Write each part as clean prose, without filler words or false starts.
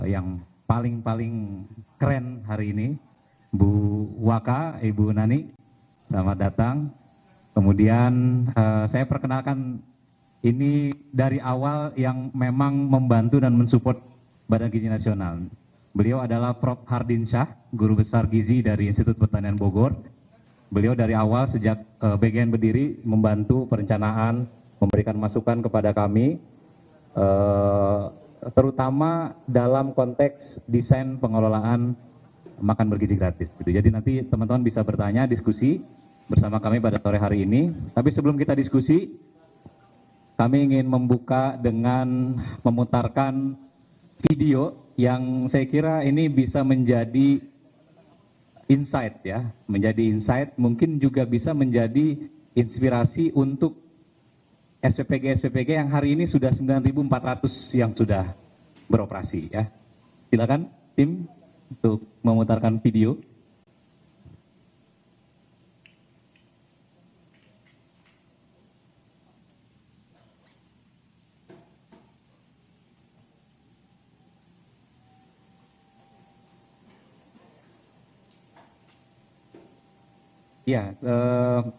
yang paling keren hari ini, Bu Waka, Ibu Nani, selamat datang. Kemudian saya perkenalkan, ini dari awal yang memang membantu dan mensupport Badan Gizi Nasional. Beliau adalah Prof. Hardin Shah, Guru Besar Gizi dari Institut Pertanian Bogor. Beliau dari awal sejak BGN berdiri membantu perencanaan, memberikan masukan kepada kami, terutama dalam konteks desain pengelolaan makan bergizi gratis. Jadi nanti teman-teman bisa bertanya, diskusi bersama kami pada sore hari ini. Tapi sebelum kita diskusi, kami ingin membuka dengan memutarkan video yang saya kira ini bisa menjadi insight ya, menjadi insight, mungkin juga bisa menjadi inspirasi untuk SPPG yang hari ini sudah 9.400 yang sudah beroperasi ya. Silakan tim untuk memutarkan video. Ya,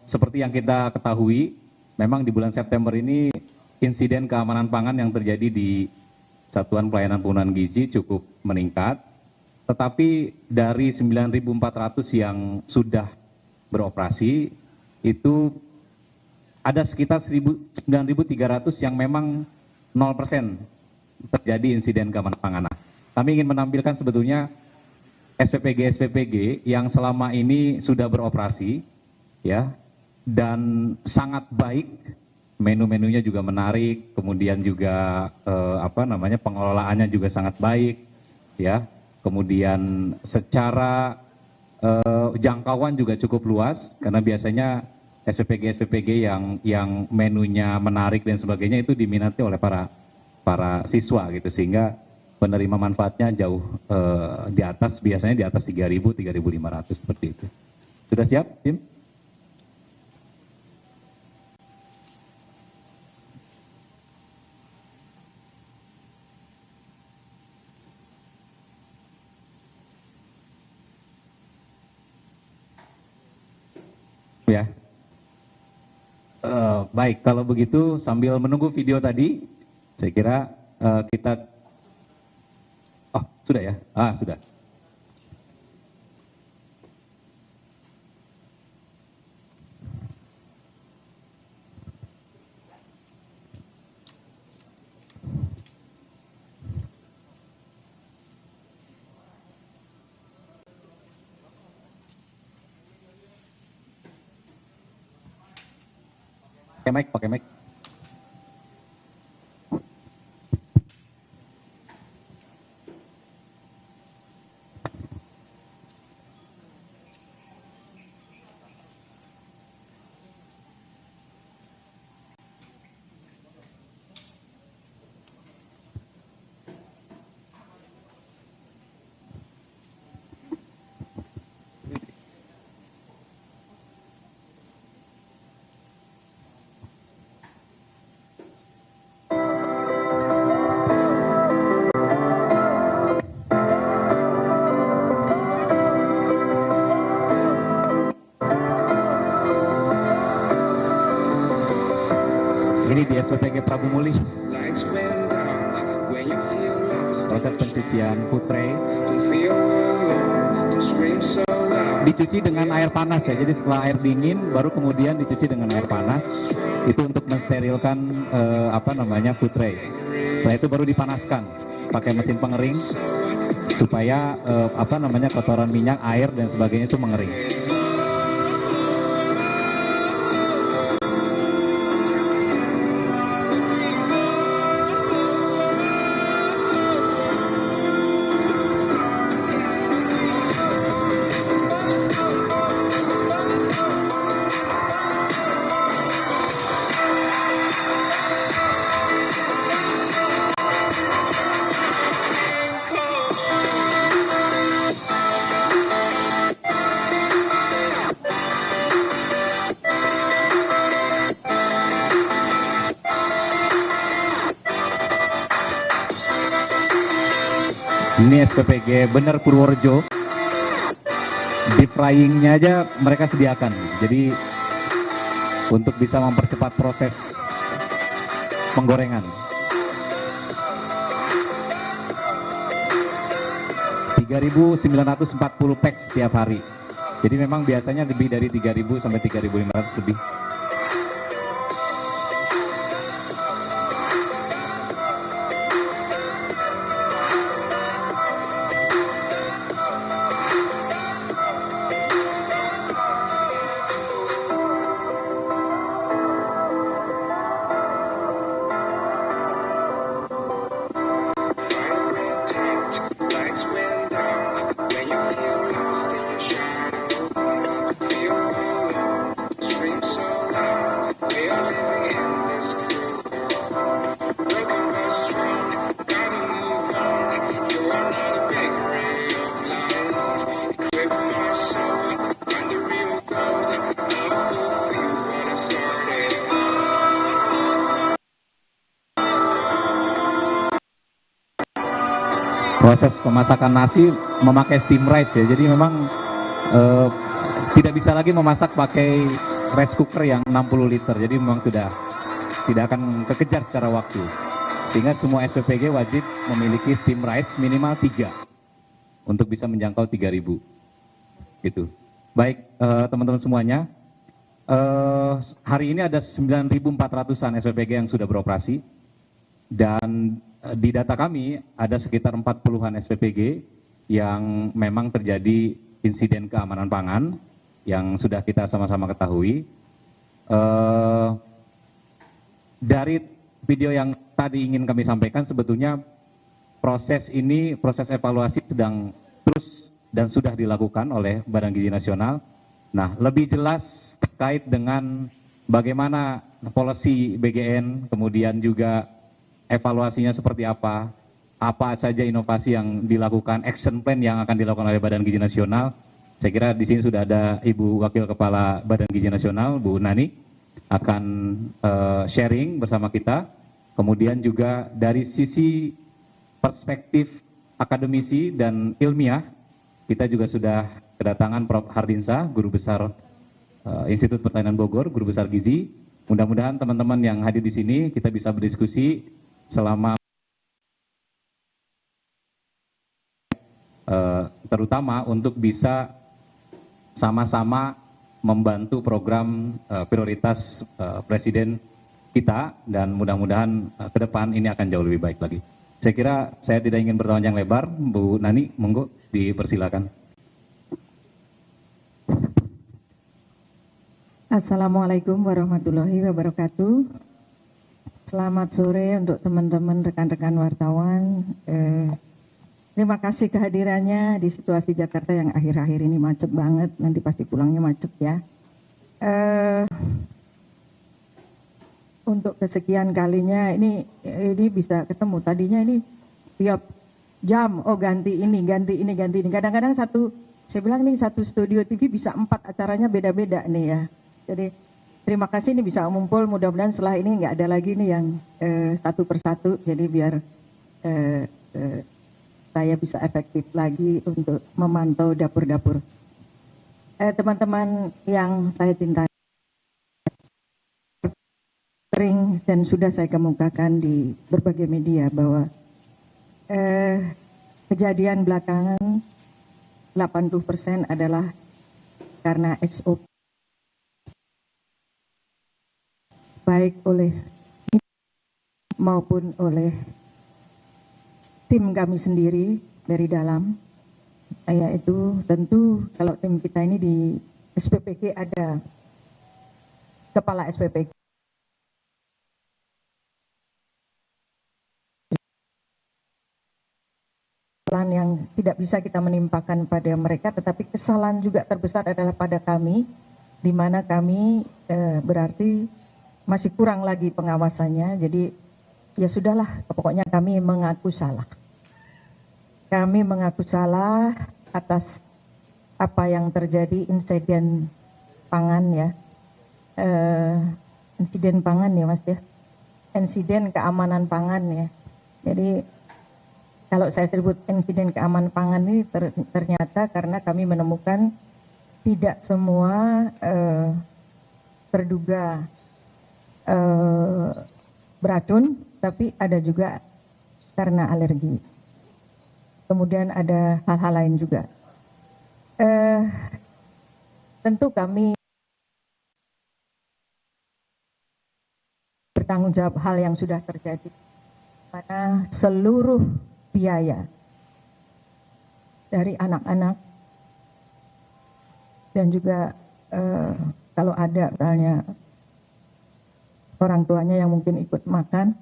seperti yang kita ketahui, memang di bulan September ini insiden keamanan pangan yang terjadi di Satuan Pelayanan Pengelolaan Gizi cukup meningkat. Tetapi dari 9.400 yang sudah beroperasi, itu ada sekitar 9.300 yang memang 0% terjadi insiden keamanan pangan. Kami ingin menampilkan sebetulnya SPPG yang selama ini sudah beroperasi ya, dan sangat baik, menu-menunya juga menarik, kemudian juga pengelolaannya juga sangat baik ya, kemudian secara jangkauan juga cukup luas, karena biasanya SPPG yang menunya menarik dan sebagainya itu diminati oleh para siswa gitu, sehingga penerima manfaatnya jauh di atas, biasanya di atas 3.000, 3.500 seperti itu. Sudah siap, tim? Ya. Baik, kalau begitu sambil menunggu video tadi, saya kira kita... Oh, sudah ya? Sudah. Pakai mic. Ini di SPPG Prabu Muli. Proses pencucian food tray. Dicuci dengan air panas ya. Jadi setelah air dingin baru kemudian dicuci dengan air panas. Itu untuk mensterilkan food tray. Setelah itu baru dipanaskan pakai mesin pengering supaya kotoran minyak, air dan sebagainya itu mengering. Ini SPPG Bener Purworejo. Deep fryingnya aja mereka sediakan. Jadi untuk bisa mempercepat proses penggorengan. 3.940 pack setiap hari. Jadi memang biasanya lebih dari 3.000 sampai 3.500 lebih. Proses pemasakan nasi memakai steam rice ya, jadi memang tidak bisa lagi memasak pakai rice cooker yang 60 liter, jadi memang tidak akan kekejar secara waktu, sehingga semua SPPG wajib memiliki steam rice minimal 3 untuk bisa menjangkau 3.000 gitu. Baik teman-teman semuanya, hari ini ada 9.400-an SPPG yang sudah beroperasi, dan di data kami ada sekitar 40-an SPPG yang memang terjadi insiden keamanan pangan yang sudah kita sama-sama ketahui. Dari video yang tadi ingin kami sampaikan, sebetulnya proses evaluasi sedang terus dan sudah dilakukan oleh Badan Gizi Nasional. Nah, lebih jelas terkait dengan bagaimana policy BGN, kemudian juga evaluasinya seperti apa saja inovasi yang dilakukan, action plan yang akan dilakukan oleh Badan Gizi Nasional. Saya kira di sini sudah ada Ibu Wakil Kepala Badan Gizi Nasional, Bu Nani, akan sharing bersama kita. Kemudian juga dari sisi perspektif akademisi dan ilmiah, kita juga sudah kedatangan Prof. Hardinsa, Guru Besar Institut Pertanian Bogor, Guru Besar Gizi. Mudah-mudahan teman-teman yang hadir di sini kita bisa berdiskusi selama terutama untuk bisa sama-sama membantu program prioritas Presiden kita, dan mudah-mudahan ke depan ini akan jauh lebih baik lagi. Saya kira saya tidak ingin berpanjang lebar, Bu Nani, monggo dipersilakan. Assalamualaikum warahmatullahi wabarakatuh. Selamat sore untuk teman-teman rekan-rekan wartawan. Terima kasih kehadirannya di situasi Jakarta yang akhir-akhir ini macet banget. Nanti pasti pulangnya macet ya. Untuk kesekian kalinya ini bisa ketemu. Tadinya ini tiap jam, oh ganti ini. Kadang-kadang saya bilang nih satu studio TV bisa 4 acaranya beda-beda nih ya. Jadi terima kasih ini bisa ngumpul, mudah-mudahan setelah ini nggak ada lagi nih yang satu persatu, jadi biar saya bisa efektif lagi untuk memantau dapur-dapur. Teman-teman yang saya cintai, sering dan sudah saya kemukakan di berbagai media bahwa kejadian belakangan 80% adalah karena SOP, baik oleh maupun oleh tim kami sendiri dari dalam, yaitu tentu kalau tim kita ini di SPPG ada kepala SPPG yang tidak bisa kita menimpakan pada mereka, tetapi kesalahan juga terbesar adalah pada kami, di mana kami berarti masih kurang lagi pengawasannya. Jadi ya sudahlah, pokoknya kami mengaku salah. Kami mengaku salah atas apa yang terjadi, insiden pangan ya. Insiden pangan ya Mas ya. Insiden keamanan pangan ya. Jadi Kalau saya sebut insiden keamanan pangan ini ternyata karena kami menemukan tidak semua terduga beracun, tapi ada juga karena alergi. Kemudian ada hal-hal lain juga. Tentu kami bertanggung jawab hal yang sudah terjadi, pada seluruh biaya dari anak-anak dan juga kalau ada misalnya orang tuanya yang mungkin ikut makan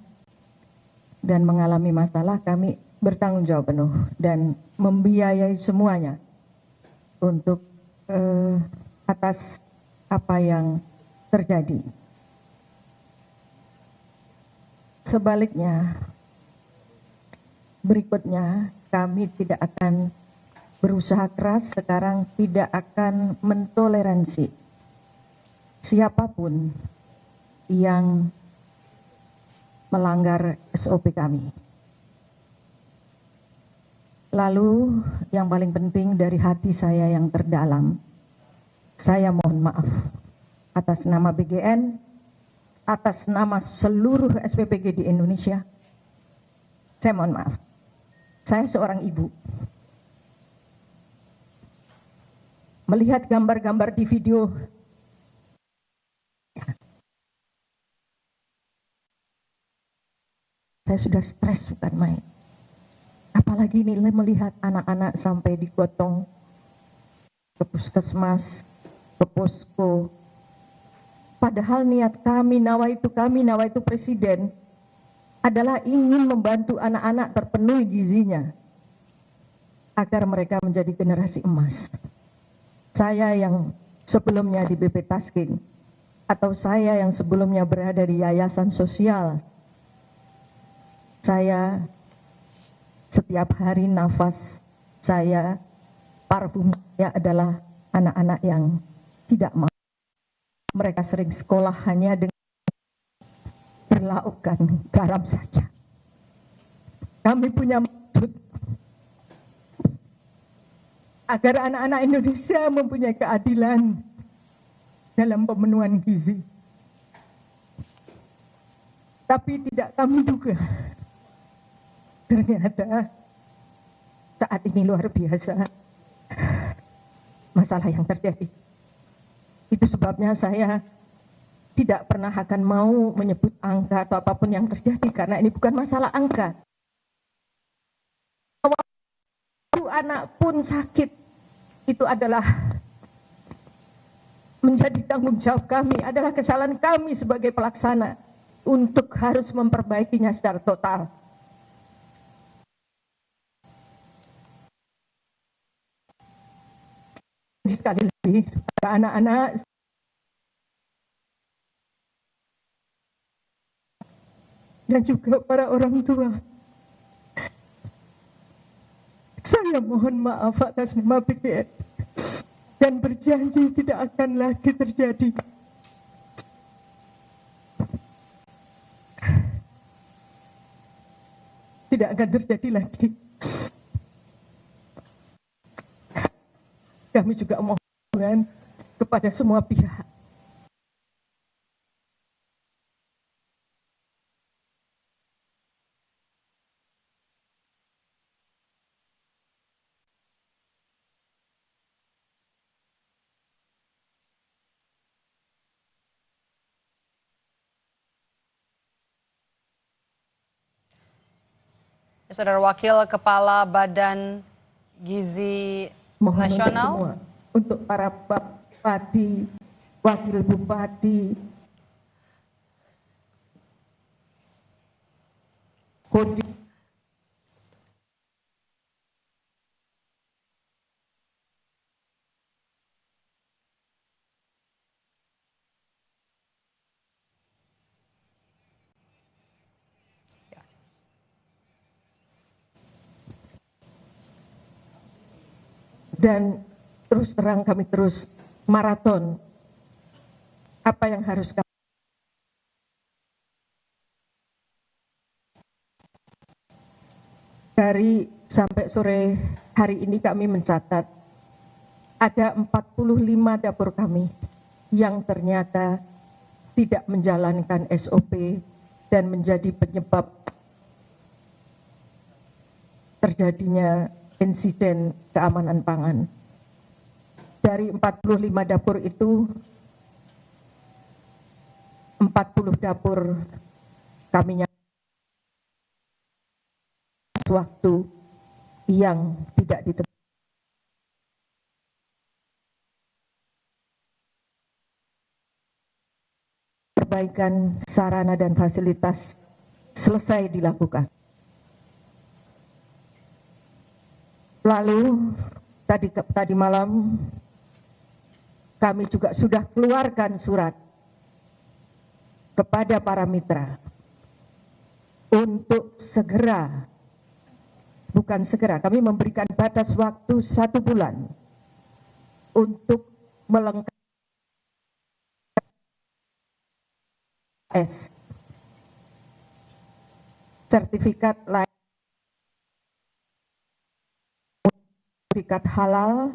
dan mengalami masalah, kami bertanggung jawab penuh dan membiayai semuanya untuk atas apa yang terjadi. Sebaliknya, berikutnya kami tidak akan berusaha keras, sekarang tidak akan mentoleransi siapapun yang melanggar SOP kami. Lalu yang paling penting dari hati saya yang terdalam, saya mohon maaf atas nama BGN, atas nama seluruh SPPG di Indonesia. Saya mohon maaf. Saya seorang ibu. Melihat gambar-gambar di video, saya sudah stres bukan main. Apalagi ini melihat anak-anak sampai digotong ke puskesmas, ke posko. Padahal niat kami, nawaitu presiden adalah ingin membantu anak-anak terpenuhi gizinya agar mereka menjadi generasi emas. Saya yang sebelumnya di BP Taskin atau saya yang sebelumnya berada di yayasan sosial, saya setiap hari nafas saya, parfumnya adalah anak-anak yang tidak mau. Mereka sering sekolah hanya dengan berlaukkan garam saja. Kami punya maksud agar anak-anak Indonesia mempunyai keadilan dalam pemenuhan gizi. Tapi tidak kami duga, ternyata saat ini luar biasa masalah yang terjadi. Itu sebabnya saya tidak pernah akan mau menyebut angka atau apapun yang terjadi, karena ini bukan masalah angka. Anak pun sakit, itu adalah menjadi tanggung jawab kami, adalah kesalahan kami sebagai pelaksana untuk harus memperbaikinya secara total. Sekali lagi, para anak-anak dan juga para orang tua, saya mohon maaf atas nama BGN dan berjanji tidak akan lagi terjadi. Tidak akan terjadi lagi. Kami juga mohon kepada semua pihak Saudara Wakil Kepala Badan Gizi Nasional. Untuk para bupati, wakil bupati, kodim, dan terus terang kami terus maraton apa yang harus kami. Dari sampai sore hari ini kami mencatat ada 45 dapur kami yang ternyata tidak menjalankan SOP dan menjadi penyebab terjadinya insiden keamanan pangan. Dari 45 dapur itu, 40 dapur kami waktu yang tidak ditentukan. Perbaikan sarana dan fasilitas selesai dilakukan. Lalu tadi malam kami juga sudah keluarkan surat kepada para mitra untuk segera, bukan segera, kami memberikan batas waktu 1 bulan untuk melengkapi sertifikat halal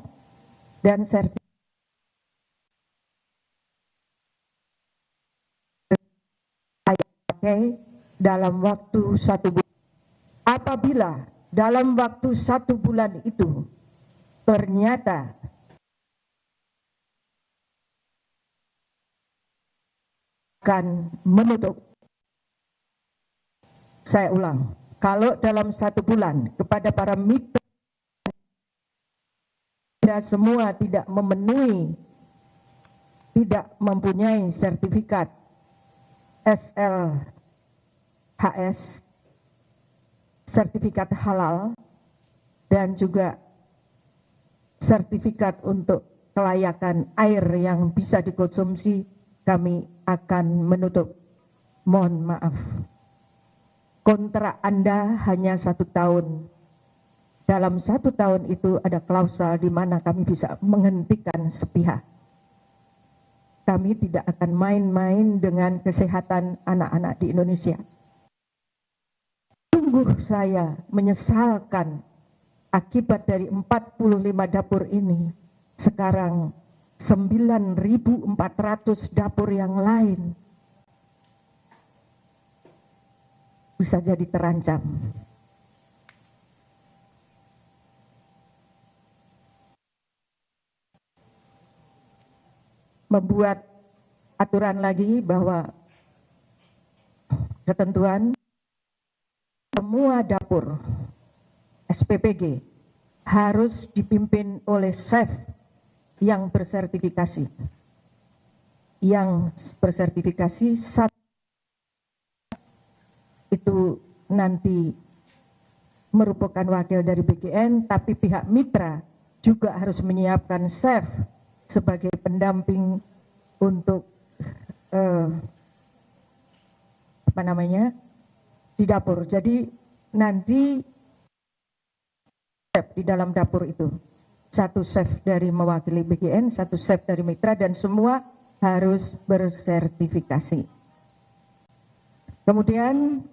dan sertifikat dalam waktu 1 bulan. Apabila dalam waktu 1 bulan itu ternyata akan menutup, saya ulang, kalau dalam 1 bulan kepada para mitra semua tidak memenuhi, tidak mempunyai sertifikat SLHS, sertifikat halal, dan juga sertifikat untuk kelayakan air yang bisa dikonsumsi, kami akan menutup. Mohon maaf. Kontrak Anda hanya 1 tahun. Dalam 1 tahun itu ada klausul di mana kami bisa menghentikan sepihak. Kami tidak akan main-main dengan kesehatan anak-anak di Indonesia. Sungguh saya menyesalkan akibat dari 45 dapur ini, sekarang 9.400 dapur yang lain bisa jadi terancam. Membuat aturan lagi bahwa ketentuan semua dapur SPPG harus dipimpin oleh chef yang bersertifikasi. Yang bersertifikasi itu nanti merupakan wakil dari BGN, tapi pihak mitra juga harus menyiapkan chef sebagai pendamping untuk di dapur. Jadi nanti chef di dalam dapur itu, 1 chef dari mewakili BGN, 1 chef dari mitra, dan semua harus bersertifikasi. Kemudian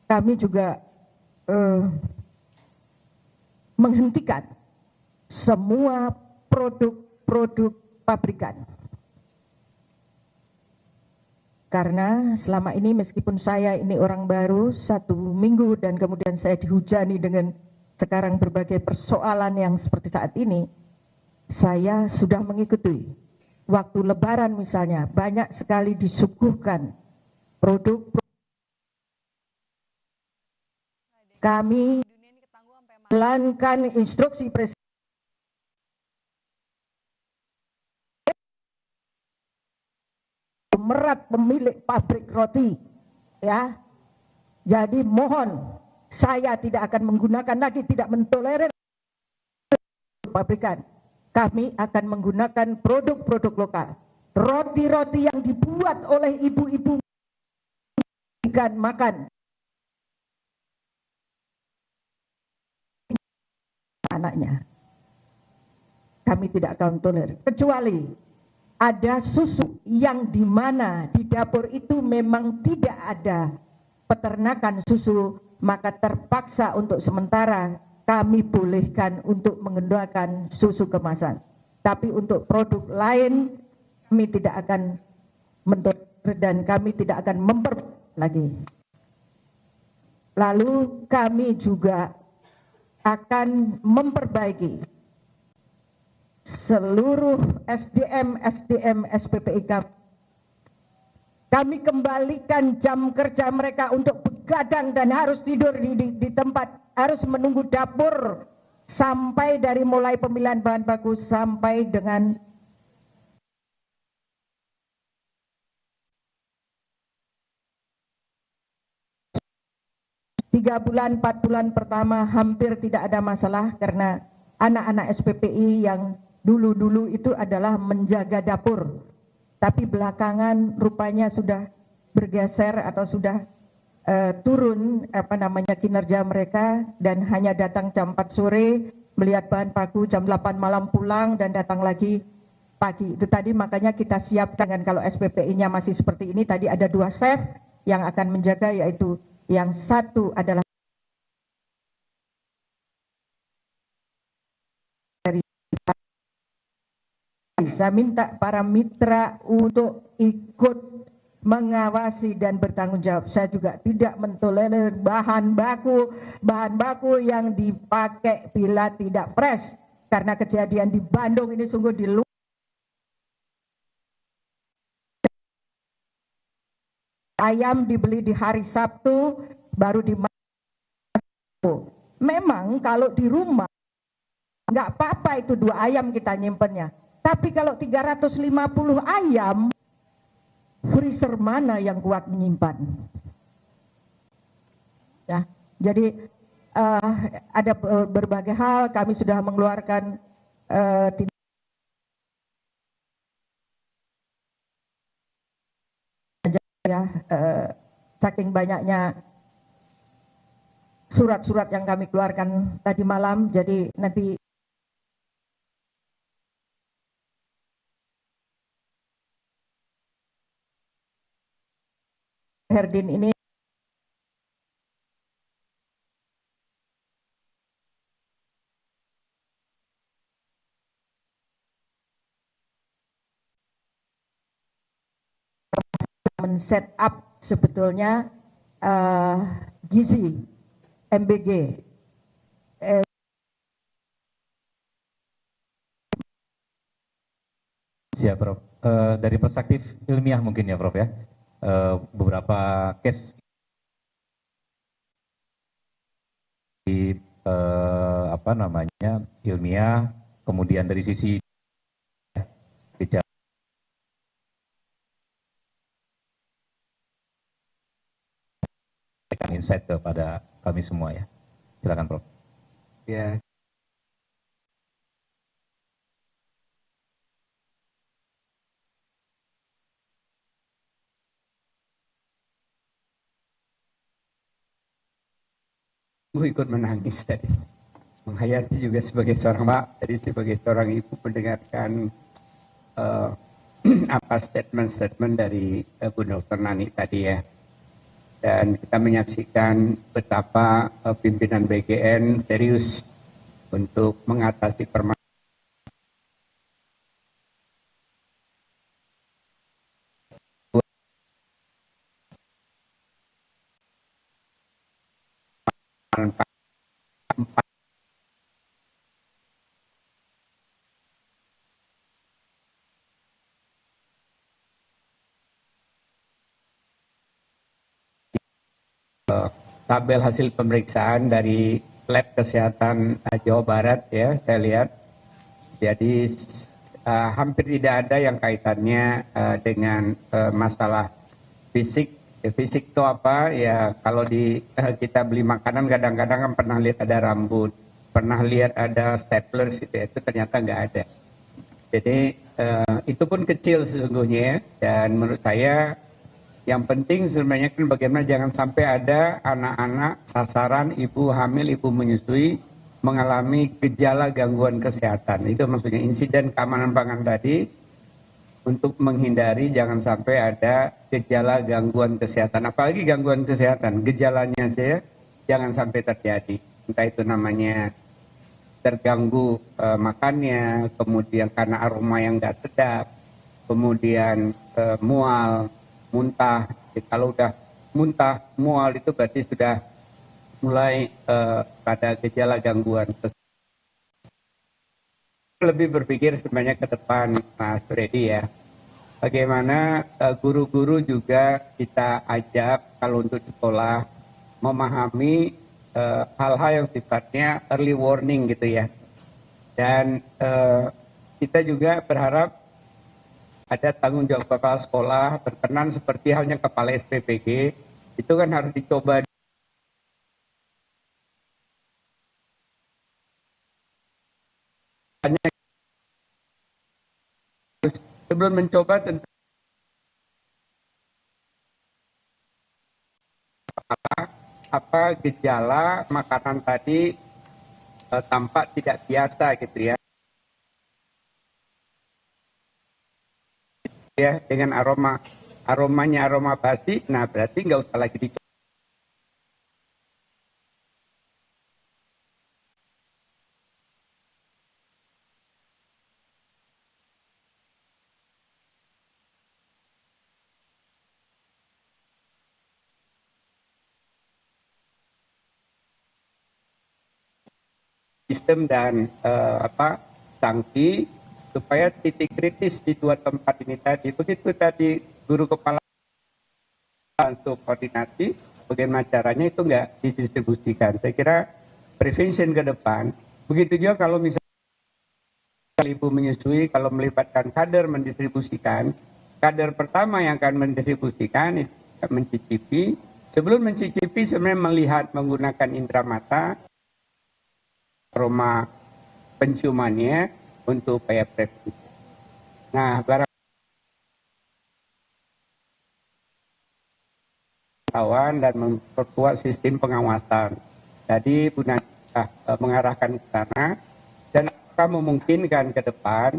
kami juga menghentikan semua produk pabrikan. Karena selama ini meskipun saya ini orang baru 1 minggu dan kemudian saya dihujani dengan sekarang berbagai persoalan yang seperti saat ini, saya sudah mengikuti. Waktu Lebaran misalnya banyak sekali disuguhkan produk. Kami jalankan instruksi Presiden merat pemilik pabrik roti, ya. Jadi mohon, saya tidak akan menggunakan lagi, tidak mentolerir pabrikan. Kami akan menggunakan produk-produk lokal. Roti-roti yang dibuat oleh ibu-ibu makan anaknya. Kami tidak akan tolerir, kecuali ada susu yang dimana di dapur itu memang tidak ada peternakan susu maka terpaksa untuk sementara kami bolehkan untuk menggunakan susu kemasan. Tapi untuk produk lain kami tidak akan mentolerir dan kami tidak akan lagi. Lalu kami juga akan memperbaiki seluruh SDM SPPI kami. Kami kembalikan jam kerja mereka untuk begadang dan harus tidur di tempat, harus menunggu dapur sampai dari mulai pemilihan bahan baku sampai dengan tiga bulan, 4 bulan pertama hampir tidak ada masalah karena anak-anak SPPI yang dulu-dulu itu adalah menjaga dapur. Tapi belakangan rupanya sudah bergeser atau sudah turun kinerja mereka dan hanya datang jam 4 sore, melihat bahan baku jam 8 malam pulang dan datang lagi pagi. Itu tadi makanya kita siapkan kan, kalau SPPI-nya masih seperti ini, tadi ada 2 chef yang akan menjaga, yaitu yang satu adalah saya minta para mitra untuk ikut mengawasi dan bertanggung jawab. Saya juga tidak mentolerir bahan baku yang dipakai bila tidak fresh. Karena kejadian di Bandung ini sungguh di luar. Ayam dibeli di hari Sabtu, baru dimasak. Memang kalau di rumah nggak apa-apa itu 2 ayam kita nyimpennya. Tapi kalau 350 ayam, freezer mana yang kuat menyimpan? Ya, jadi ada berbagai hal, kami sudah mengeluarkan saking banyaknya surat-surat yang kami keluarkan tadi malam, jadi nanti Herdin ini men-set up sebetulnya gizi MBG. Siap, Prof. Dari perspektif ilmiah mungkin ya, Prof ya. Beberapa case di ilmiah, kemudian dari sisi insight kepada kami semua ya. Silakan, Prof. Ya. Gue ikut menangis tadi. Menghayati juga sebagai seorang mak, tadi sebagai seorang ibu mendengarkan statement-statement dari Bu Dr. Nani tadi ya. Dan kita menyaksikan betapa pimpinan BGN serius untuk mengatasi permasalahan tabel hasil pemeriksaan dari lab kesehatan Jawa Barat ya, saya lihat. Jadi hampir tidak ada yang kaitannya dengan masalah fisik. Fisik itu apa? Ya kalau kita beli makanan kadang-kadang kan pernah lihat ada rambut, pernah lihat ada stapler gitu ya, itu ternyata nggak ada. Jadi itu pun kecil sesungguhnya ya. Dan menurut saya yang penting sebenarnya kan bagaimana jangan sampai ada anak-anak sasaran ibu hamil, ibu menyusui mengalami gejala gangguan kesehatan. Itu maksudnya insiden keamanan pangan tadi, untuk menghindari jangan sampai ada gejala gangguan kesehatan. Apalagi gangguan kesehatan, gejalanya saja jangan sampai terjadi. Entah itu namanya terganggu makannya, kemudian karena aroma yang nggak sedap, kemudian mual, muntah. Jadi kalau udah muntah, mual itu berarti sudah mulai pada gejala gangguan. Lebih berpikir sebenarnya ke depan, Mas Freddy ya. Bagaimana guru-guru juga kita ajak kalau untuk sekolah memahami hal-hal yang sifatnya early warning gitu ya. Dan kita juga berharap ada tanggung jawab kepala sekolah berkenan seperti halnya kepala SPPG, itu kan harus dicoba. Sebelum mencoba tentu apa gejala makanan tadi tampak tidak biasa gitu ya. Ya, dengan aromanya aroma basi, nah berarti nggak usah lagi dicoba. Sistem dan sanksi supaya titik kritis di dua tempat ini tadi, begitu tadi guru kepala untuk koordinasi bagaimana caranya itu nggak didistribusikan. Saya kira prevention ke depan, begitu juga kalau misalnya ibu menyusui, kalau melibatkan kader mendistribusikan, kader pertama yang akan mendistribusikan itu mencicipi, sebelum mencicipi sebenarnya melihat menggunakan indera mata, aroma penciumannya untuk upaya preventif. Nah, barang kawan dan memperkuat sistem pengawasan. Jadi Bu Nani mengarahkan ke sana dan akan memungkinkan ke depan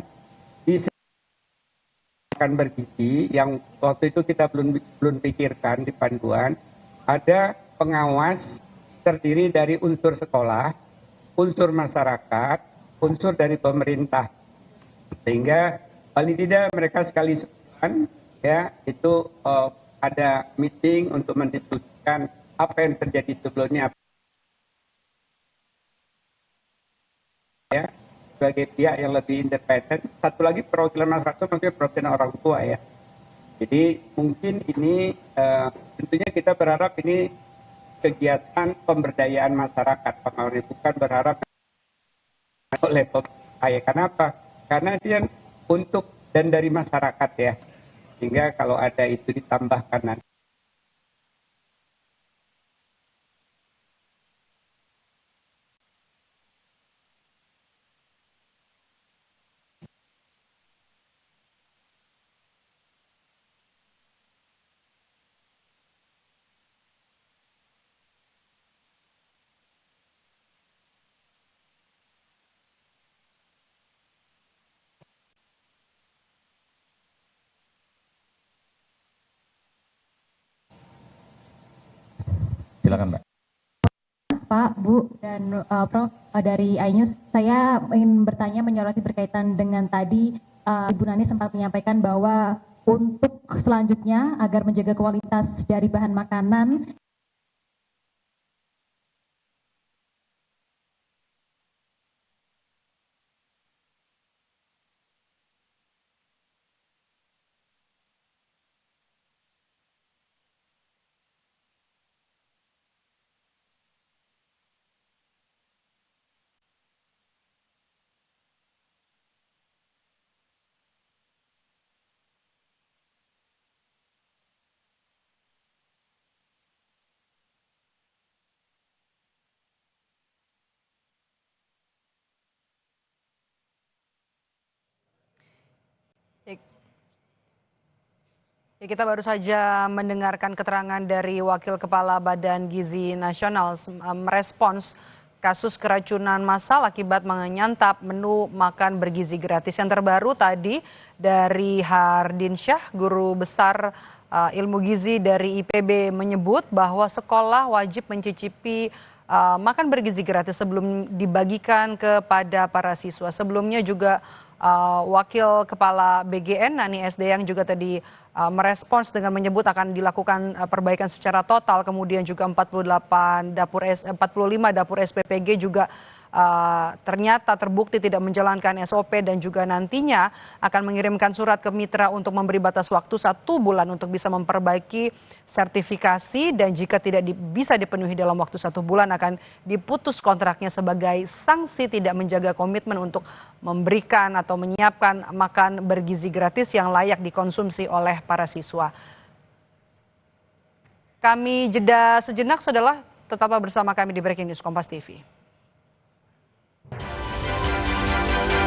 akan bergizi yang waktu itu kita belum pikirkan di panduan, ada pengawas terdiri dari unsur sekolah, unsur masyarakat, unsur dari pemerintah, sehingga paling tidak mereka sekali sebulan ya itu ada meeting untuk mendiskusikan apa yang terjadi sebelumnya ya, sebagai pihak yang lebih independen. Satu lagi perwakilan masyarakat maksudnya perwakilan orang tua ya. Jadi mungkin ini tentunya kita berharap ini kegiatan pemberdayaan masyarakat, bukan berharap oleh pemerintah. Kenapa? Karena dia untuk dan dari masyarakat ya, sehingga kalau ada itu ditambahkan nanti. Silakan Mbak. Pak, Bu, dan Prof dari iNews, saya ingin bertanya menyoroti berkaitan dengan tadi Ibu Nani sempat menyampaikan bahwa untuk selanjutnya agar menjaga kualitas dari bahan makanan, Ya, kita baru saja mendengarkan keterangan dari Wakil Kepala Badan Gizi Nasional merespons kasus keracunan massal akibat menyantap menu makan bergizi gratis. Yang terbaru tadi dari Hardinsyah, guru besar ilmu gizi dari IPB, menyebut bahwa sekolah wajib mencicipi makan bergizi gratis sebelum dibagikan kepada para siswa. Sebelumnya juga Wakil Kepala BGN Nani SD yang juga tadi merespons dengan menyebut akan dilakukan perbaikan secara total, kemudian juga 45 dapur SPPG juga ternyata terbukti tidak menjalankan SOP dan juga nantinya akan mengirimkan surat ke mitra untuk memberi batas waktu 1 bulan untuk bisa memperbaiki sertifikasi, dan jika tidak bisa dipenuhi dalam waktu 1 bulan akan diputus kontraknya sebagai sanksi tidak menjaga komitmen untuk memberikan atau menyiapkan makan bergizi gratis yang layak dikonsumsi oleh para siswa. Kami jeda sejenak, saudara, tetaplah bersama kami di Breaking News Kompas TV.